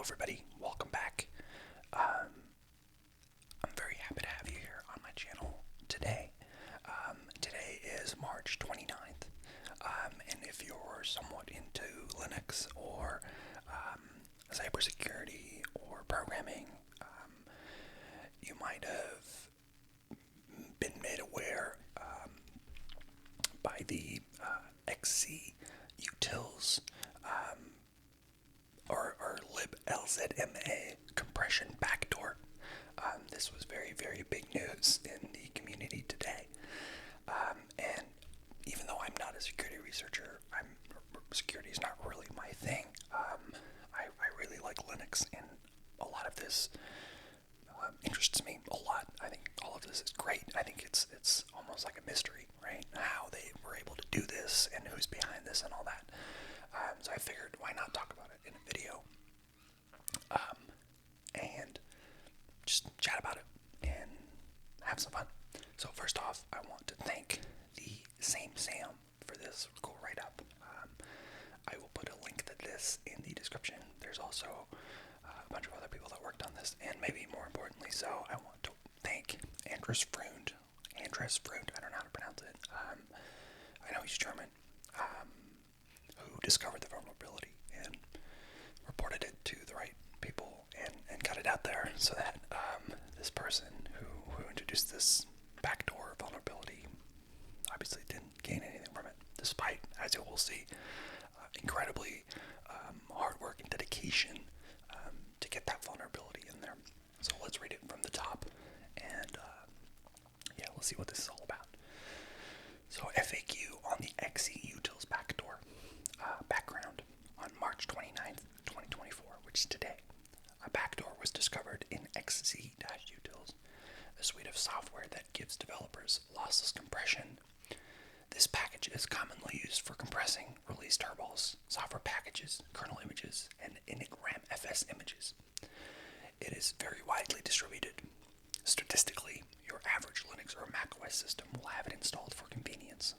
everybody. Welcome back. I'm very happy to have you here on my channel today. Today is March 29th, and if you're somewhat into Linux or cybersecurity or programming, you might have been made aware by the XC utils or liblzma compression backdoor. This was very, very big news in the community today. And even though I'm not a security researcher, security is not really my thing. I really like Linux, and a lot of this interests me a lot. I think all of this is great. I think it's almost like a mystery, right? How they were able to do this and who's behind this and all that. So I figured, why not talk about it in a video and just chat about it and have some fun. So first off, I want to thank the Same Sam for this cool write-up. I will put a link to this in the description. There's also a bunch of other people that worked on this, and maybe more importantly so, I want to thank Andres Frund, I don't know how to pronounce it. I know he's German, who discovered the vulnerability and reported it to the right people and got it out there so that this person who introduced this backdoor vulnerability obviously didn't gain anything from it, despite, as you will see, incredibly hard work and dedication to get that vulnerability in there. So let's read it from the top, and let's see what this is all about. So FAQ on the XC utils backdoor. Background: on March 29th, 2024, which is today, a backdoor was discovered in XC-utils, a suite of software that gives developers lossless compression. This package is commonly used for compressing release turbols, software packages, kernel images, and init RAM-FS images. It is very widely distributed. Statistically, your average Linux or macOS system will have it installed for convenience.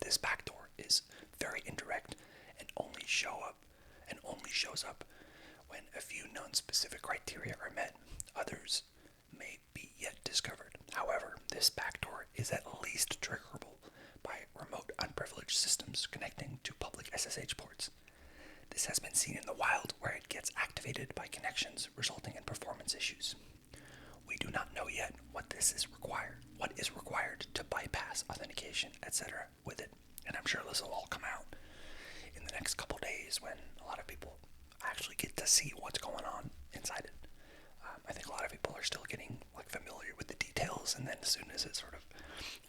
This backdoor is very indirect and only shows up when a few known specific criteria are met. Others may be yet discovered. However, this backdoor is at least triggerable by remote unprivileged systems connecting to public SSH ports. This has been seen in the wild, where it gets activated by connections, resulting in performance issues. We do not know yet what is required to bypass authentication, etc. with it, and I'm sure this will all come out in the next couple days when a lot of people actually get to see what's going on inside it. I think a lot of people are still getting familiar with the details, and then as soon as it sort of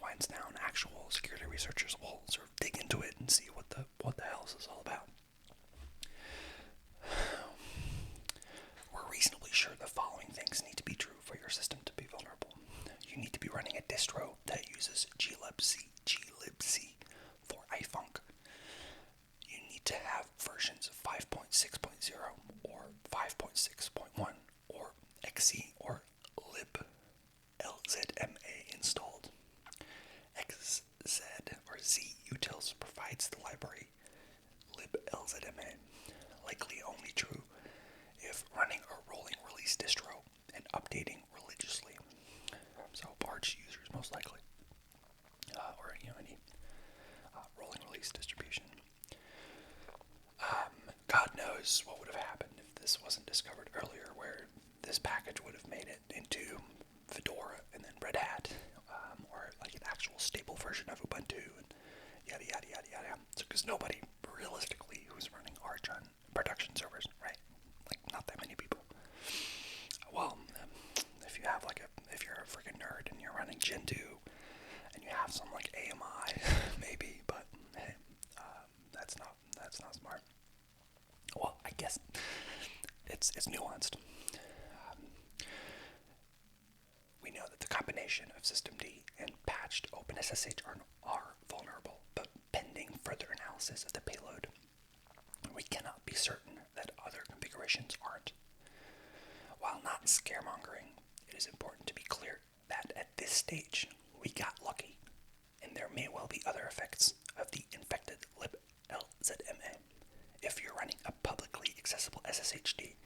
winds down, actual security researchers will sort of dig into it and see what the hell this is all about. We're reasonably sure the following things need to be true for your system to be vulnerable. You need to be running a distro that uses glibc for iFunk. You need to have versions of 5.6.0 or 5.6.1 or XC or liblzma installed. XZ or Z utils provides the library liblzma, likely only true if running a rolling release distro and updating religiously. So Arch users most likely, or any rolling release distribution. God knows what would have happened if this wasn't discovered earlier, where this package would have made it into Fedora and then Red Hat, or like an actual stable version of Ubuntu, and yada yada yada yada. So, because nobody realistically who's running Arch on production servers, right? Like, not that many people. Well, if you're a freaking nerd and you're running Gentoo and you have some AMI, maybe, but hey, that's not smart. Well, I guess it's nuanced. We know that the combination of systemd and patched OpenSSH are vulnerable, but pending further analysis of the payload, we cannot be certain that other configurations aren't. While not scaremongering, it is important to be clear that at this stage, we got lucky, and there may well be other effects of the infected liblzma. If you're running a publicly accessible SSHD,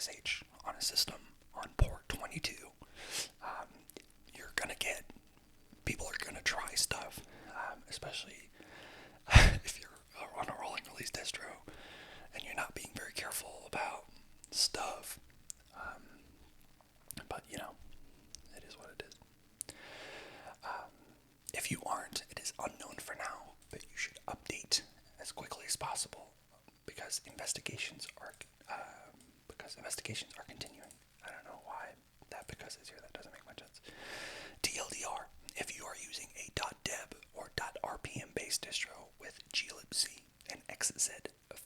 SSH on a system on port 22, you're gonna get, people are gonna try stuff, especially if you're on a rolling release distro and you're not being very careful about stuff. But it is what it is. If you aren't, it is unknown for now, but you should update as quickly as possible because investigations are continuing. I don't know why that because is here. That doesn't make much sense. TLDR: if you are using a .deb or .rpm based distro with glibc and XZ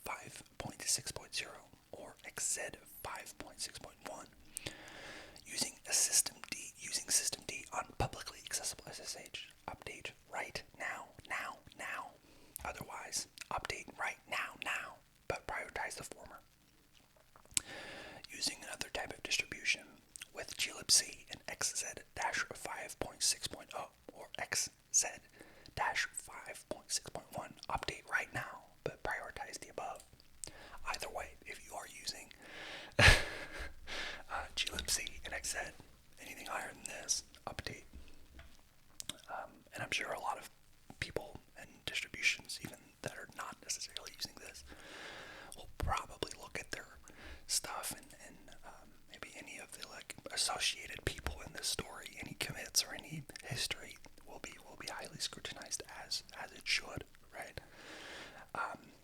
5.6.0 or XZ 5.6.1, using systemd on publicly accessible SSH, update right now. Otherwise, update right now, but prioritize the former. Using another type of distribution with glibc and XZ-5.6.0 or XZ-5.6.1, update right now, but prioritize the above. Either way, if you are using glibc and XZ, anything higher than this, update. And I'm sure a lot of people and distributions, even that are not necessarily using this, will probably look at their stuff and maybe any of the associated people in this story, any commits or any history will be highly scrutinized as it should, right?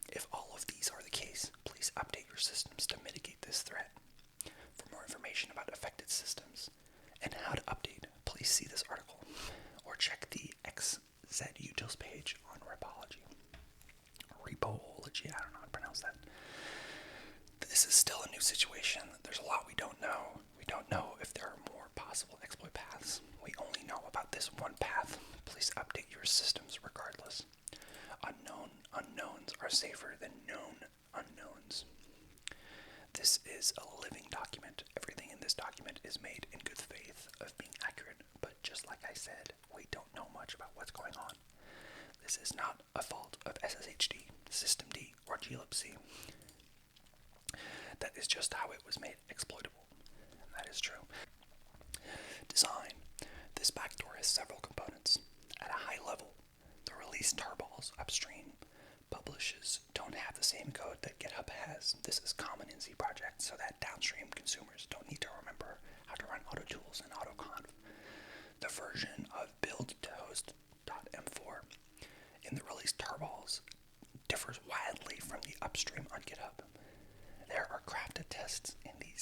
If all of these are the case, please update your systems to mitigate this threat. For more information about affected systems and how to update, please see this article or check the XZUtils page on Repology. Repology, I don't know how to pronounce that. This is still a new situation. There's a lot we don't know. We don't know if there are more possible exploit paths. We only know about this one path. Please update your systems regardless. Unknown unknowns are safer than known unknowns. This is a living document. Everything in this document is made in good faith of being accurate, but just like I said, we don't know much about what's going on. This is not a fault of SSHD, systemd, or glibc. That is just how it was made exploitable, and that is true. Design. This backdoor has several components. At a high level, the release tarballs upstream publishes don't have the same code that GitHub has. This is common in Z projects so that downstream consumers don't need to remember how to run autotools and autoconf. The version of build-to-host.m4 in the release tarballs differs wildly from the upstream on GitHub. There are crafted tests in the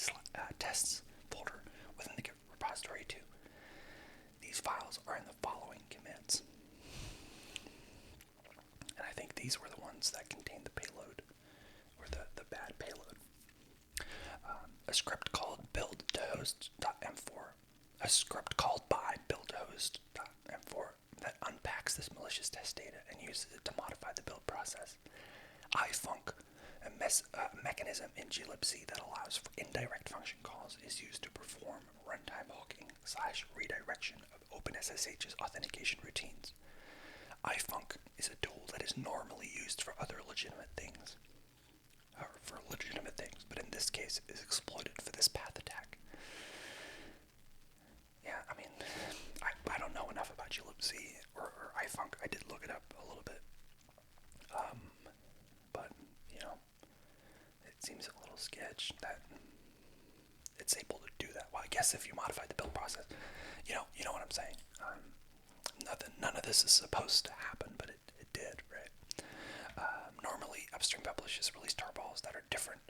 tests folder within the Git repository too. These files are in the following commits. And I think these were the ones that contained the payload, or the bad payload. A script called build-to-host.m4, a script called by build-to-host.m4 that unpacks this malicious test data and uses it to modify the build process. ifunc, a mechanism in glibc that allows for indirect function calls, is used to perform runtime hooking / redirection of OpenSSH's authentication routines. ifunc is a tool that is normally used for other legitimate things, but in this case is exploited for this path attack. Yeah, I mean, I don't know enough about glibc or ifunc. I did look it up a little bit, but it seems a little sketch that it's able to do that. Well, I guess if you modify the build process, you know what I'm saying. None of this is supposed to happen, but it did, right? Normally, upstream publishes release tarballs that are different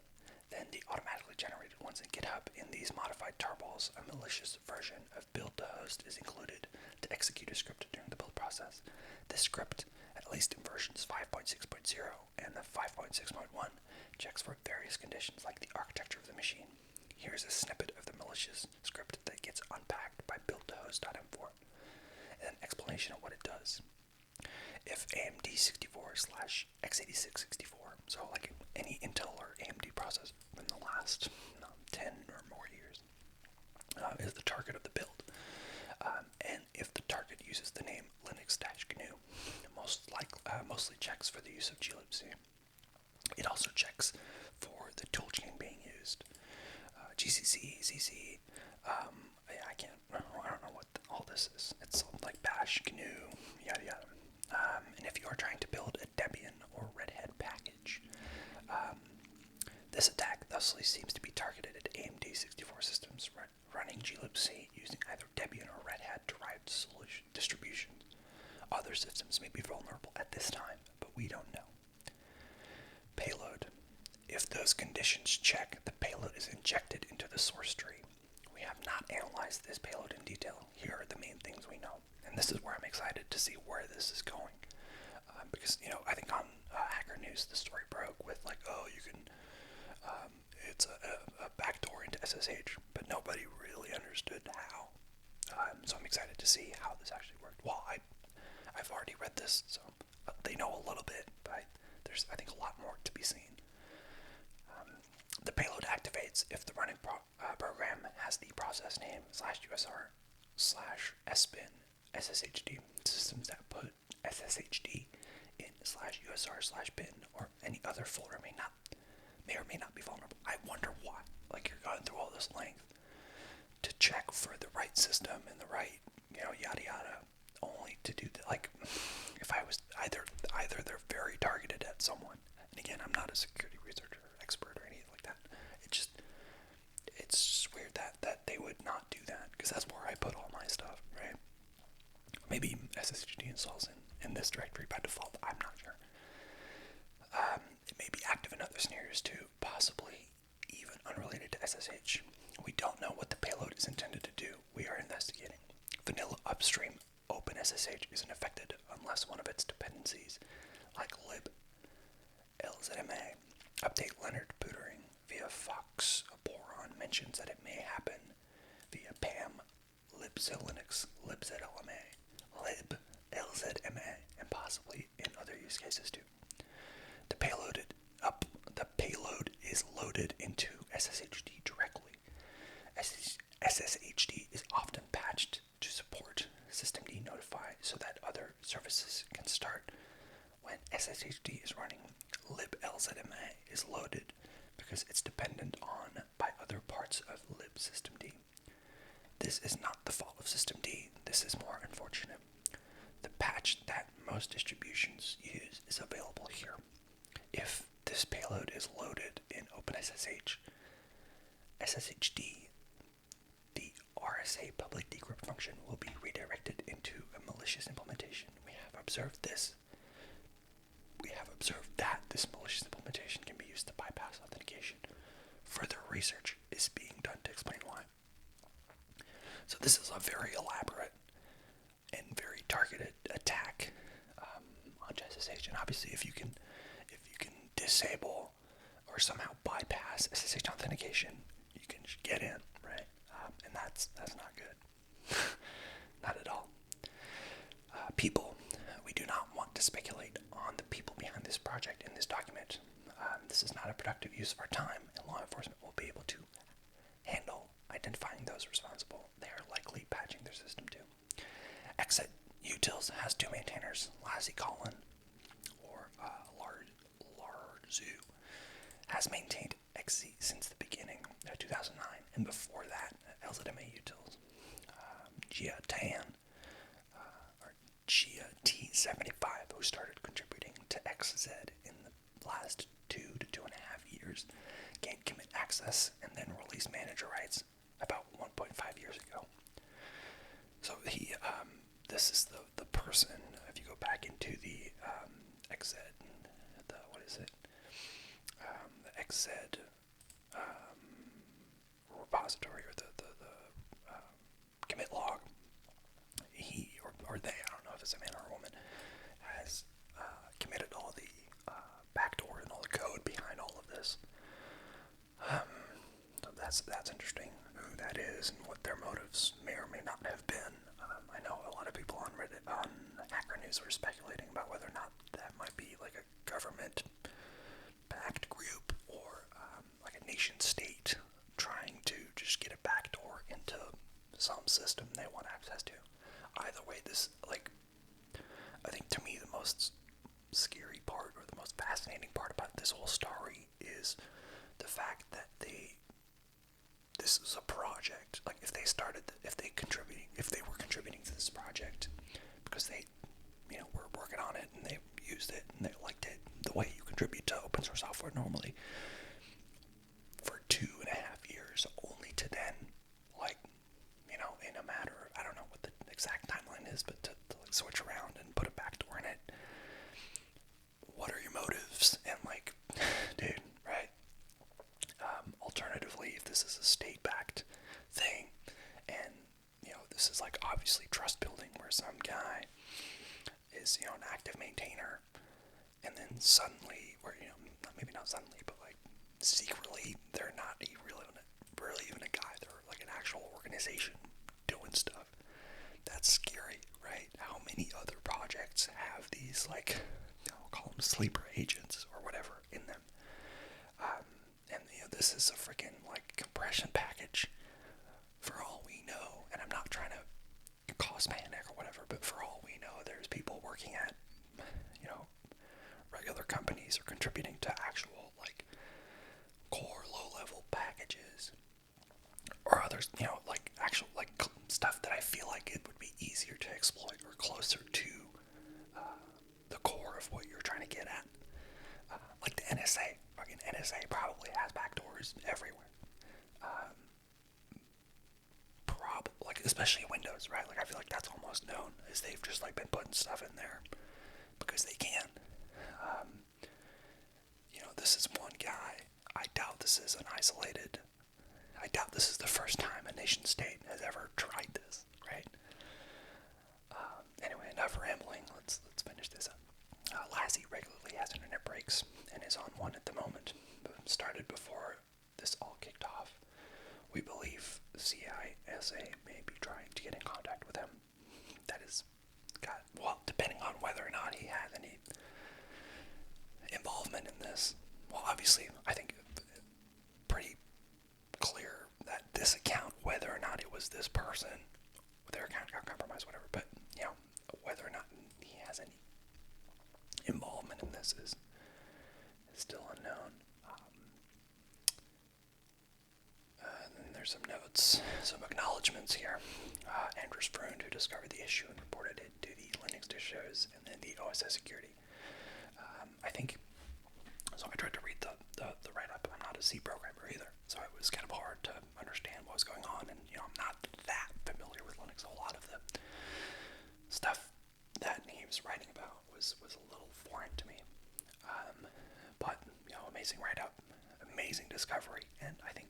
than the automatically generated ones in GitHub. In these modified tarballs, a malicious version of build-to-host is included to execute a script during the build process. This script, at least in versions 5.6.0 and the 5.6.1, checks for various conditions like the architecture of the machine. Here's a snippet of the malicious script that gets unpacked by build-to-host.m4. And an explanation of what it does. If AMD64/x86-64, so like any Intel or AMD processor in the last 10 or more years, is the target of the build. And if the target uses the name Linux-GNU, mostly checks for the use of glibc. It also checks for the toolchain being used. GCC, CC. I don't know what all this is. It's like bash, GNU, yada yada. And if you are trying to build a Debian or Red Hat package, this attack thusly seems to be targeted at AMD 64 systems running glibc using either Debian or Red Hat derived distributions. Other systems may be vulnerable at this time, but we don't know. Payload. If those conditions check, the payload is injected into the source tree. We have not analyzed this payload in detail. Here are the main things we know. And this is where I'm excited to see where this is going. Because, I think on Hacker News, the story broke with you can, it's a backdoor into SSH, but nobody really understood how. So I'm excited to see how this actually worked. Well, I've already read this, so they know a little bit, but there's, I think, a lot more to be seen. The payload activates if the running program has the process name /usr/sbin sshd. Systems that put sshd in /usr/bin or any other folder may or may not be vulnerable. I wonder why. You're going through all this length to check for the right system and the right, yada yada, only to do that. If I was either they're very targeted at someone, and again, I'm not a security researcher or expert or anything like that. It's just weird that they would not do that, because that's where I put all my stuff, right? Maybe SSHD installs in this directory by default. I'm not sure. It may be active in other scenarios too, possibly even unrelated to SSH. We don't know what the payload is intended to do. We are investigating. Vanilla upstream OpenSSH isn't affected unless one of its dependencies, like liblzma, update Leonard Bootering via Fox Boron mentions that it may happen via PAM, libzlinux, libzlma, and possibly in other use cases too. The payload is loaded into SSHD directly. SSHD is often patched to support systemd notify so that other services can start when SSHD is running. Liblzma is loaded because it's dependent on by other parts of libsystemd. This is not the fault of systemd. This is more unfortunate. The patch that most distributions use is available here. If this payload is loaded in OpenSSH, SSHD, the RSA public decrypt function will be redirected into a malicious implementation. We have observed that this malicious implementation can be used to bypass authentication. Further research is being done to explain why. So this is a very elaborate and very targeted attack on SSH, and obviously if you can disable or somehow bypass SSH authentication, you can get in, right? And that's not good. Not at all. People. We do not want to speculate on the people behind this project in this document. This is not a productive use of our time, and law enforcement will be able to handle identifying those responsible. They are likely patching their system too. Exit Utils has two maintainers, Lassie Collin or Larzu, has maintained XZ since the beginning of 2009, and before that, LZMA Utils. Gia Tan, or Gia T75, who started contributing to XZ in the last 2 to 2.5 years, gained commit access and then released manager rights about 1.5 years ago. So this is the person, if you go back into the XZ, the XZ repository, or the commit log, he or they, I don't know if it's a man or a woman, has committed all the backdoor and all the code behind all of this. So that's interesting, who that is and what their motives may or may not have been. I know a lot of people on Reddit, on Hacker News, were speculating about whether or not that might be like a government-backed group or like a nation-state trying to just get a backdoor into some system they want access to. Either way, I think to me the most scary part, or the most fascinating part about this whole story, is the fact that they this is a project. Like if they were contributing to this project because they, were working on it and they used it and they liked it the way you contribute to open source software normally for 2.5 years, only to then, like, in a matter of, I don't know what the exact timeline is, but to like switch around and put a backdoor in it. What are your motives? And like, dude, right? Alternatively, if this is a state-backed thing, and this is like obviously trust building, where some guy is an active maintainer, and then suddenly, or maybe not suddenly, but like secretly, they're not really even a guy. They're like an actual organization doing stuff. That's scary, right? How many other projects have these, like, I'll call them sleeper agents or whatever in them? And this is a freaking like compression package for all we know. And I'm not trying to cause panic or whatever, but for all we know, there's people working at regular companies or contributing to actual like core low-level packages or others, like actual like stuff that I feel like it would be easier to exploit or closer to the core of what you're trying to get at. Like the NSA. Fucking NSA probably has backdoors everywhere. Like especially Windows, right? Like I feel like that's almost known, as they've just like been putting stuff in there because they can. This is one guy. I doubt this is I doubt this is the first time a nation state has ever tried this, right? Anyway, enough rambling. Let's finish this up. Lassie regularly has internet breaks and is on one at the moment, but started before this all kicked off. We believe CISA may be trying to get in contact with him. That is, depending on whether or not he has any involvement in this. Well, obviously, I think pretty clear that this account, whether or not it was this person, their account got compromised, whatever, but, whether or not he has any involvement in this is still unknown. And then there's some notes, some acknowledgments here. Andrews Froon, who discovered the issue and reported it to the Linux distros and then the OSS security. I think, so I tried to read the write-up. I'm not a C programmer either, so it was kind of hard to understand what was going on, and I'm not that familiar with Linux. A lot of the stuff that he was writing about was a little foreign to me. But amazing write-up, amazing discovery, and I think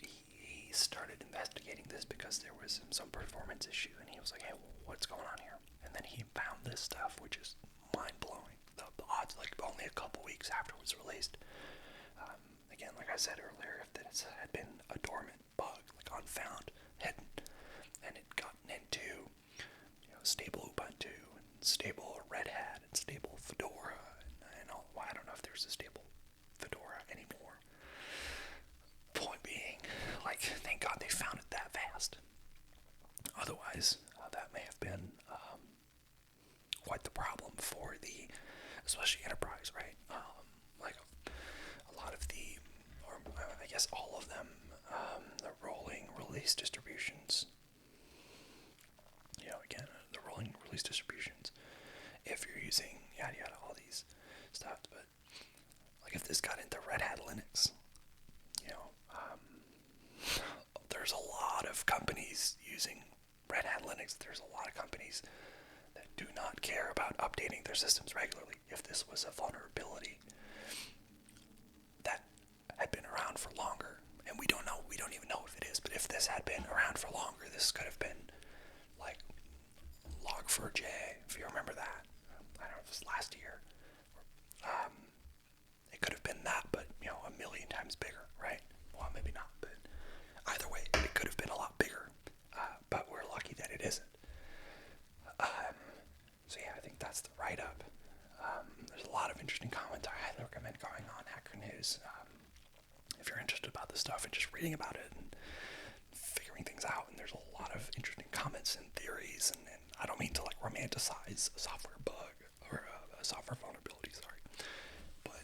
he started investigating this because there was some performance issue, and he was like, hey, what's going on here? And then he found this stuff, which is mind-blowing. The odds, like only a couple weeks after it was released. Again, like I said earlier, if this had been a dormant bug, like unfound, hidden, and it gotten into stable Ubuntu and stable Red Hat and stable Fedora and all. Well, I don't know if there's a stable Fedora anymore. Point being, like, thank God they found it that fast. Otherwise, that may have been quite the problem for especially enterprise, right? Like a lot of or I guess all of them, the rolling release distributions. Again, the rolling release distributions. If you're using yada yada, all these stuff, but like if this got into Red Hat Linux, there's a lot of companies using Red Hat Linux. There's a lot of companies that do not care about updating their systems regularly. If this was a vulnerability that had been around for longer, and we don't even know if it is, but if this had been around for longer, this could have been like Log4j, if you remember that. I don't know if it was last year. It could have been that, but a million times bigger, right? Well, maybe not, but either way, it could have been a lot bigger. But we're lucky that it isn't. So yeah, I think that's the write-up. There's a lot of interesting comments. I highly recommend going on Hacker News if you're interested about this stuff and just reading about it and figuring things out. And there's a lot of interesting comments and theories. And I don't mean to like romanticize a software bug or a software vulnerability. Sorry, but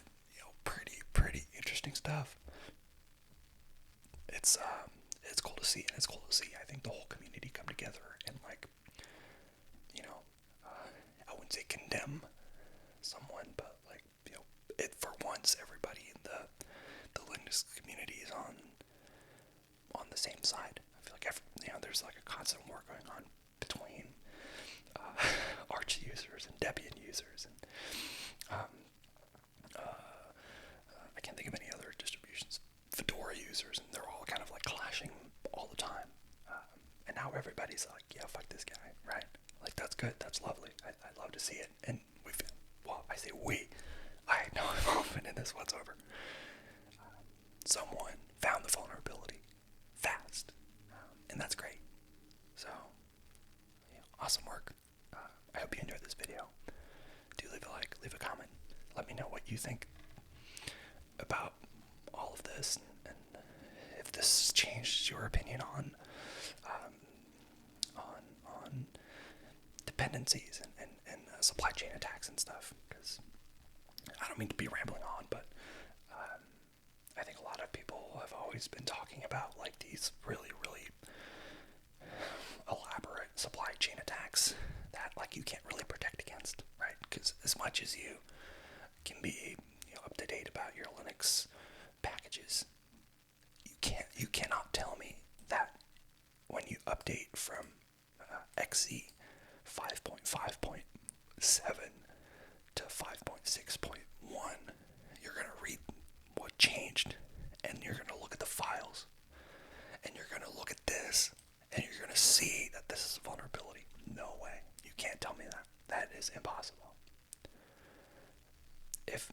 pretty interesting stuff. it's cool to see, and it's cool to see, I think, the whole community come together and, like, you know, I wouldn't say condemn someone, but, like, you know, it for once everybody in the Linux community is on the same side. I feel like there's like a constant war going on between Arch users and Debian users, and I can't think of any other distributions, Fedora users, and they're all kind of like clashing all the time. And now everybody's like, yeah, fuck this guy, right? Like, that's good, that's lovely. I love to see it. And I say we. I had no involvement in this whatsoever. Someone found the vulnerability fast, and that's great. So, awesome work. I hope you enjoyed this video. Do leave a like, leave a comment. Let me know what you think about all of this, and if this changed your opinion on dependencies and supply chain attacks and stuff. Because I don't mean to be rambling on, but I think a lot of people have always been talking about, like, these really, really elaborate supply chain attacks that, like, you can't really protect against, right? Because as much as you can be, up to date about your Linux packages, you cannot tell me that when you update from XE 5.5.7 to 5.6.1, you're going to read what changed, and you're going to look at the files, and you're going to look at this, and you're going to see that this is a vulnerability. No way. You can't tell me that. That is impossible. If,